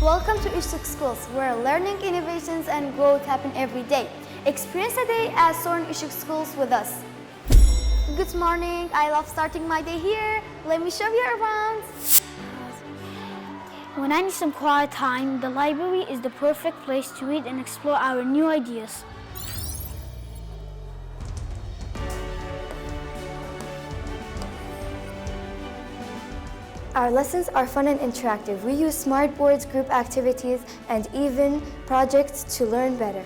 Welcome to Ishik Schools, where learning, innovations, and growth happen every day. Experience a day at Soran Ishik Schools with us. Good morning. I love starting my day here. Let me show you around. When I need some quiet time, the library is the perfect place to read and explore our new ideas. Our lessons are fun and interactive. We use smart boards, group activities, and even projects to learn better.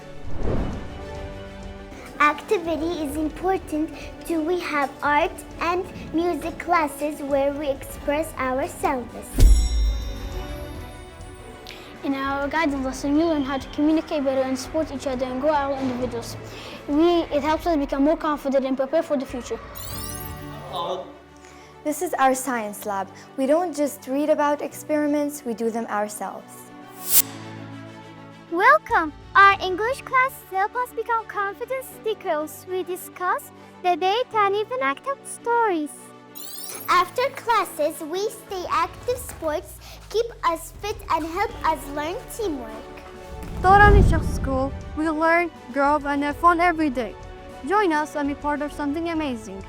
Activity is important too. We have art and music classes where we express ourselves. In our guidance lesson, we learn how to communicate better and support each other and grow our individuals. It helps us become more confident and prepare for the future. This is our science lab. We don't just read about experiments, we do them ourselves. Welcome! Our English class helps us become confident speakers. We discuss, debate, and even act out stories. After classes, we stay active sports, keep us fit, and help us learn teamwork. Soran Ishik School, we learn, grow, and have fun every day. Join us and be part of something amazing.